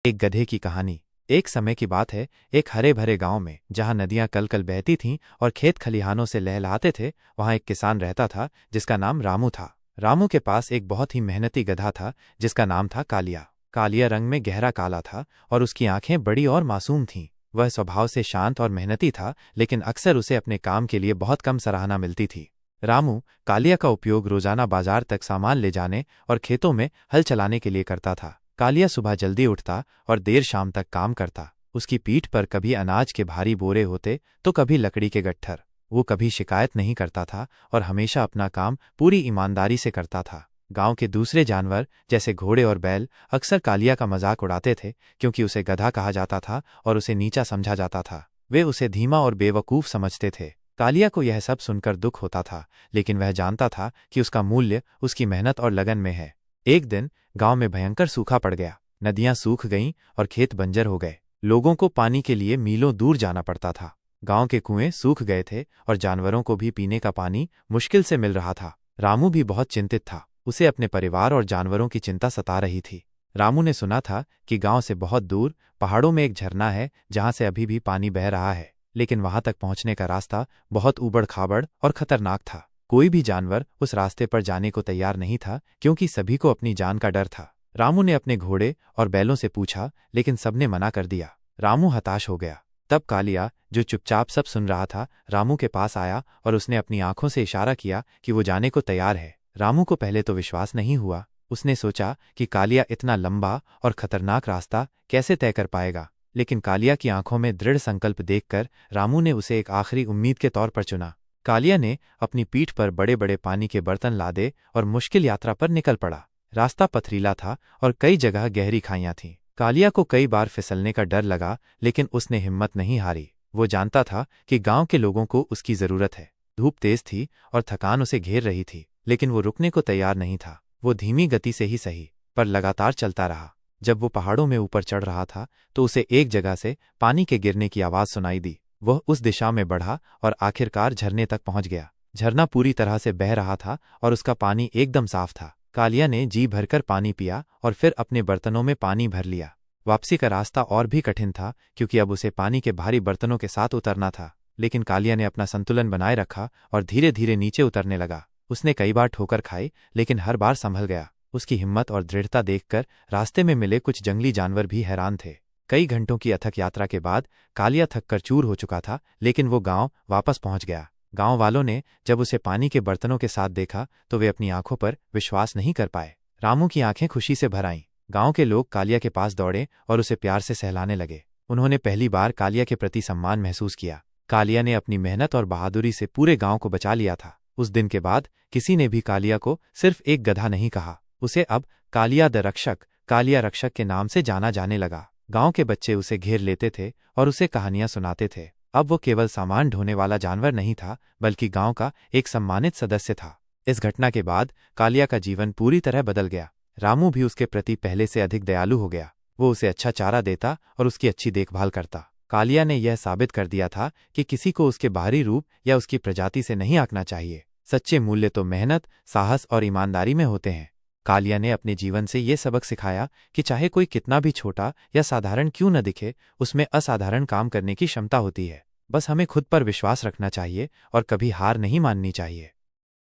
एक गधे की कहानी। एक समय की बात है, एक हरे भरे गांव में जहां नदियां कल कल बहती थीं और खेत खलिहानों से लहलहाते थे, वहां एक किसान रहता था जिसका नाम रामू था। रामू के पास एक बहुत ही मेहनती गधा था जिसका नाम था कालिया। कालिया रंग में गहरा काला था और उसकी आंखें बड़ी और मासूम थीं। वह स्वभाव से शांत और मेहनती था, लेकिन अक्सर उसे अपने काम के लिए बहुत कम सराहना मिलती थी। रामू कालिया का उपयोग रोजाना बाजार तक सामान ले जाने और खेतों में हल चलाने के लिए करता था। कालिया सुबह जल्दी उठता और देर शाम तक काम करता। उसकी पीठ पर कभी अनाज के भारी बोरे होते तो कभी लकड़ी के गट्ठर। वो कभी शिकायत नहीं करता था और हमेशा अपना काम पूरी ईमानदारी से करता था। गांव के दूसरे जानवर जैसे घोड़े और बैल अक्सर कालिया का मजाक उड़ाते थे, क्योंकि उसे गधा कहा जाता था और उसे नीचा समझा जाता था। वे उसे धीमा और बेवकूफ समझते थे। कालिया को यह सब सुनकर दुख होता था, लेकिन वह जानता था कि उसका मूल्य उसकी मेहनत और लगन में है। एक दिन गांव में भयंकर सूखा पड़ गया। नदियां सूख गईं और खेत बंजर हो गए। लोगों को पानी के लिए मीलों दूर जाना पड़ता था। गांव के कुएं सूख गए थे और जानवरों को भी पीने का पानी मुश्किल से मिल रहा था। रामू भी बहुत चिंतित था। उसे अपने परिवार और जानवरों की चिंता सता रही थी। रामू ने सुना था कि गांव से बहुत दूर पहाड़ों में एक झरना है जहां से अभी भी पानी बह रहा है, लेकिन वहां तक पहुंचने का रास्ता बहुत ऊबड़ खाबड़ और खतरनाक था। कोई भी जानवर उस रास्ते पर जाने को तैयार नहीं था, क्योंकि सभी को अपनी जान का डर था। रामू ने अपने घोड़े और बैलों से पूछा, लेकिन सबने मना कर दिया। रामू हताश हो गया। तब कालिया, जो चुपचाप सब सुन रहा था, रामू के पास आया और उसने अपनी आंखों से इशारा किया कि वो जाने को तैयार है। रामू को पहले तो विश्वास नहीं हुआ। उसने सोचा कि कालिया इतना लंबा और खतरनाक रास्ता कैसे तय कर पाएगा, लेकिन कालिया की आंखों में दृढ़ संकल्प देखकर रामू ने उसे एक आखिरी उम्मीद के तौर पर चुना। कालिया ने अपनी पीठ पर बड़े बड़े पानी के बर्तन लादे और मुश्किल यात्रा पर निकल पड़ा। रास्ता पथरीला था और कई जगह गहरी खाइयां थीं। कालिया को कई बार फिसलने का डर लगा, लेकिन उसने हिम्मत नहीं हारी। वो जानता था कि गांव के लोगों को उसकी जरूरत है। धूप तेज थी और थकान उसे घेर रही थी, लेकिन वो रुकने को तैयार नहीं था। वो धीमी गति से ही सही, पर लगातार चलता रहा। जब वो पहाड़ों में ऊपर चढ़ रहा था तो उसे एक जगह से पानी के गिरने की आवाज सुनाई दी। वह उस दिशा में बढ़ा और आखिरकार झरने तक पहुंच गया। झरना पूरी तरह से बह रहा था और उसका पानी एकदम साफ था। कालिया ने जी भरकर पानी पिया और फिर अपने बर्तनों में पानी भर लिया। वापसी का रास्ता और भी कठिन था, क्योंकि अब उसे पानी के भारी बर्तनों के साथ उतरना था। लेकिन कालिया ने अपना संतुलन बनाए रखा और धीरे धीरे नीचे उतरने लगा। उसने कई बार ठोकर खाई, लेकिन हर बार संभल गया। उसकी हिम्मत और दृढ़ता देखकर रास्ते में मिले कुछ जंगली जानवर भी हैरान थे। कई घंटों की अथक यात्रा के बाद कालिया थक कर चूर हो चुका था, लेकिन वो गांव वापस पहुंच गया। गांव वालों ने जब उसे पानी के बर्तनों के साथ देखा तो वे अपनी आंखों पर विश्वास नहीं कर पाए। रामू की आंखें खुशी से भर आईं। गांव के लोग कालिया के पास दौड़े और उसे प्यार से सहलाने लगे। उन्होंने पहली बार कालिया के प्रति सम्मान महसूस किया। कालिया ने अपनी मेहनत और बहादुरी से पूरे गांव को बचा लिया था। उस दिन के बाद किसी ने भी कालिया को सिर्फ एक गधा नहीं कहा। उसे अब कालिया द रक्षक, कालिया रक्षक के नाम से जाना जाने लगा। गांव के बच्चे उसे घेर लेते थे और उसे कहानियां सुनाते थे। अब वो केवल सामान ढोने वाला जानवर नहीं था, बल्कि गांव का एक सम्मानित सदस्य था। इस घटना के बाद कालिया का जीवन पूरी तरह बदल गया। रामू भी उसके प्रति पहले से अधिक दयालु हो गया। वो उसे अच्छा चारा देता और उसकी अच्छी देखभाल करता। कालिया ने यह साबित कर दिया था कि किसी को उसके बाहरी रूप या उसकी प्रजाति से नहीं आंकना चाहिए। सच्चे मूल्य तो मेहनत, साहस और ईमानदारी में होते हैं। कालिया ने अपने जीवन से ये सबक सिखाया कि चाहे कोई कितना भी छोटा या साधारण क्यों न दिखे, उसमें असाधारण काम करने की क्षमता होती है। बस हमें खुद पर विश्वास रखना चाहिए और कभी हार नहीं माननी चाहिए।